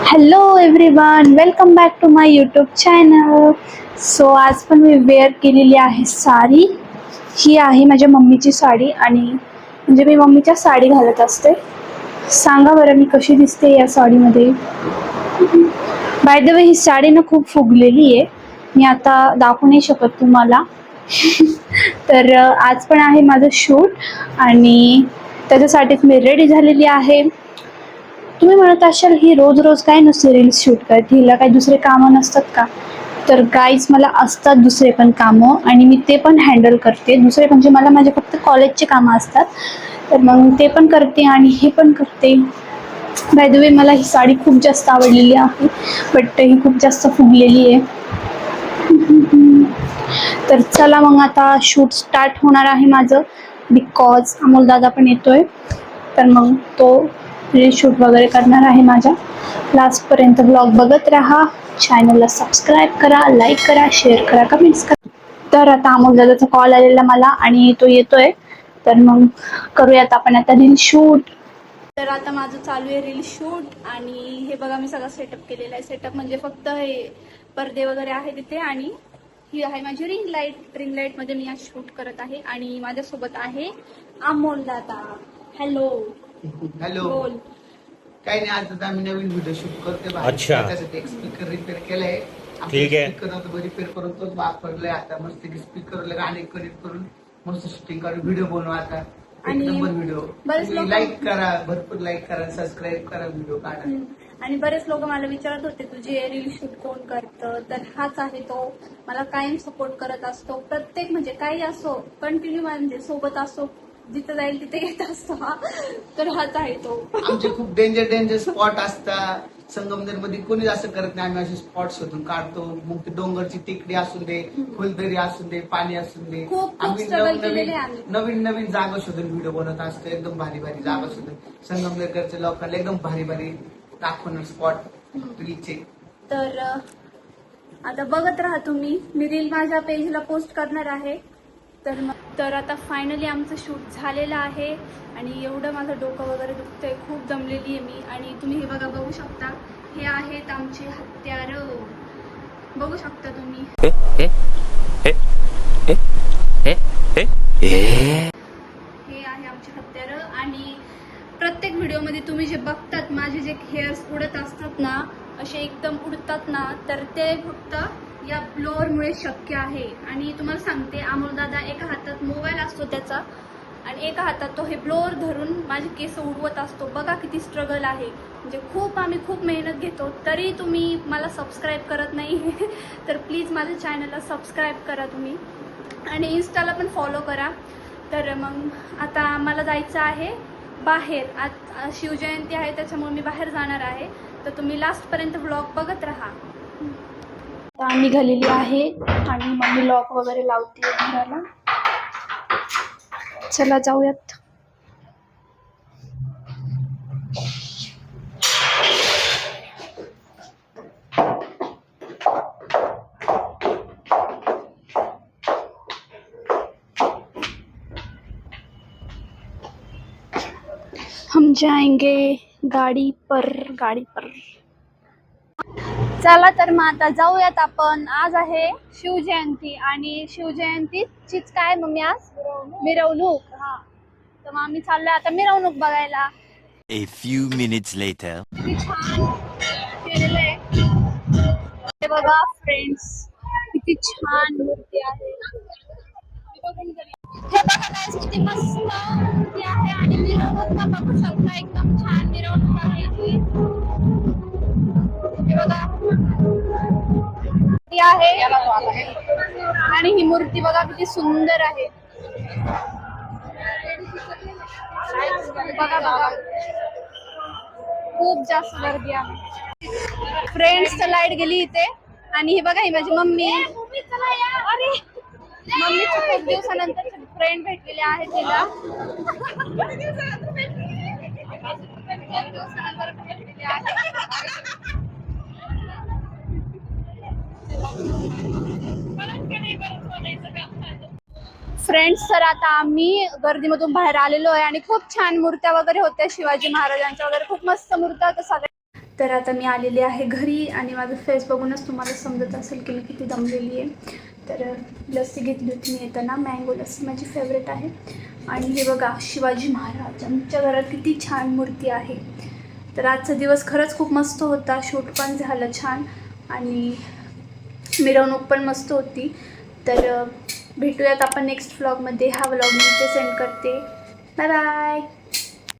Hello everyone, welcome back to my YouTube channel. So आज पण मी wear केलेली आहे साडी. ही आहे माझ्या मम्मीची साडी आणि म्हणजे मी मम्मीच्या साडी घालत असते. सांगा बरं मी कशी दिसते या साडीमध्ये. बाय द वे ही साडी ना खूप फुगलेली आहे. मी आता दाखवू नाही शकत तुम्हाला. तर आज पण आहे माझं शूट आणि त्याच्यासाठीच मी रेडी झालेली आहे. तुम्ही म्हणत असाल ही रोज रोज काय नसते रील्स शूट करते, हिला काही दुसरे कामं नसतात का? तर गाईज मला असतात दुसरे पण कामं आणि मी ते पण हँडल करते. दुसरे म्हणजे मला माझे फक्त कॉलेजचे कामं असतात, तर मग ते पण करते आणि हे पण करते. बाय द वे मला ही साडी खूप जास्त आवडलेली आहे, बट ही खूप जास्त फुगलेली आहे. तर चला मग आता शूट स्टार्ट होणार आहे माझं, बिकॉज अमोल दादा पण येतोय. तर मग तो शूट वगैरे करणार आहे माझ्या. लास्टपर्यंत ब्लॉग बघत राहा. चॅनलला सबस्क्राईब करा, लाईक करा, शेअर करा, कमेंट्स करा. तर आता अमोल दादाचा कॉल आलेला मला आणि तो येतोय. तर मग करूयात आपण आता रील शूट. तर आता माझं चालू आहे रील शूट आणि हे बघा मी सगळं सेटअप केलेला आहे. सेटअप म्हणजे फक्त हे पडदे वगैरे आहे तिथे आणि ही आहे माझी रिंग लाईट. रिंग लाईट मध्ये मी आज शूट करत आहे आणि माझ्यासोबत आहे अमोल दादा. हॅलो. हॅलो. बोल. काही नाही, आता आम्ही नवीन व्हिडिओ शूट करतोय. अच्छा. त्यासाठी एक स्पीकर रिपेअर केलाय. ठीक आहे. स्पीकर नव्हतं, रिपेअर करून तोच वापरलाय. आता मस्त स्पीकर गाणे कनेक्ट करून मस्त शूटिंग करून व्हिडिओ बनवा. आता एक आणि नंबर व्हिडिओ. बरेच लोक लाईक करा, भरपूर लाईक करा, सबस्क्राईब करा, व्हिडिओ काढा. आणि बरेच लोक मला विचारत होते तुझे रील शूट कोण करतं, तर हाच आहे तो. मला कायम सपोर्ट करत असतो. प्रत्येक म्हणजे काही असो कंटिन्यू म्हणजे सोबत असो, जिथं जाईल तिथे येत असतो हा. तर हाच आहे तो. आमचे खूप डेंजर स्पॉट असतात. संगमनेर मध्ये कोणी असं करत नाही. आम्ही असे स्पॉट शोधून काढतो. मग ते डोंगरची टेकडी असून दे, फुलदरी असून दे, पाणी असून दे, खूप आम्ही स्ट्रगल केलेले आम्ही. नवीन जागा शोधून व्हिडिओ बनवत असतो. एकदम भारी जागा शोधून संगमनेरकडच्या लोकांना एकदम भारी दाखवणार स्पॉट रीलचे. तर आता बघत राहा तुम्ही. मी रील माझ्या पेजला पोस्ट करणार आहे. तर आता फायनली आमचं शूट झालेलं आहे आणि एवढं माझं डोकं वगैरे दुखतंय, खूप दमलेली आहे मी. आणि तुम्ही हे बघू शकता, हे आहेत आमचे हत्यारं. बघू शकता तुम्ही. हे आहे आमचे हत्यारं. आणि प्रत्येक व्हिडिओमध्ये तुम्ही जे बघतात माझे जे हेअर्स उडत असतात ना, असे एकदम उडतात ना, तर ते फक्त या ब्लोअरमुळे शक्य आहे. आणि तुम्हाला सांगते, अमोल दादा एका हातात मोबाईल असतो त्याचा आणि एका हातात तो हे ब्लोअर धरून माझे केस उडवत असतो. बघा किती स्ट्रगल आहे. म्हणजे आम्ही खूप मेहनत घेतो, तरी तुम्ही मला सबस्क्राईब करत नाही. तर प्लीज माझ्या चॅनलला सबस्क्राईब करा तुम्ही आणि इन्स्टाला पण फॉलो करा. तर मग आता मला जायचं आहे बाहेर. आज शिवजयंती आहे, त्याच्यामुळे मी बाहेर जाणार आहे. तर तुम्ही लास्टपर्यंत व्लॉग बघत राहा. आता निघालेली आहे आणि मम्मी लॉक वगैरे लावते घराला. चला जाऊयात. हम जाएंगे गाडी पर. चला तर मग आता जाऊयात आपण. आज आहे शिवजयंती आणि शिवजयंतीचीच काय मम्मी आज मिरवणूक. हा, तर मग आम्ही चाललोय आता मिरवणूक बघायला. A few minutes later. किती छान केलेलं आहे हे बघा फ्रेंड्स, किती छान मूर्ती आहे. हे बघा guys, किती मस्त मूर्ती आहे आणि मिरवणूक पण बघू शकता. एकदम छान मिरवणूक आहे ही. हे बघा आहे आणि ही मूर्ती बघा किती सुंदर आहे. बघा खूप जास्त गर्दी आहे. फ्रेंड्स लाईट गेली इथे आणि ही बघा ही माझी मम्मी. अरे मम्मीची खूप दिवसानंतर फ्रेंड भेटलेली आहे तिला. फ्रेंड्स, तर आता आम्ही गर्दीमधून बाहेर आलेलो आहे आणि खूप छान मूर्त्या वगैरे होत्या शिवाजी महाराजांच्या वगैरे. खूप मस्त मूर्त्या होत्या सगळ्या. तर आता मी आलेली आहे घरी आणि माझं फेस बघूनच तुम्हाला समजत असेल की मी किती दमलेली आहे. तर लस्सी घेतली होती मी येताना, मँगो लस्सी माझी फेवरेट आहे. आणि हे बघा शिवाजी महाराज, आमच्या घरात किती छान मूर्ती आहे. तर आजचा दिवस खरंच खूप मस्त होता, शूट पण झालं छान आणि मिरवणूक पण मस्त होती. तर भेटूयात आपण नेक्स्ट व्लॉगमध्ये. हा व्लॉग मी इथे सेंड करते. Bye bye.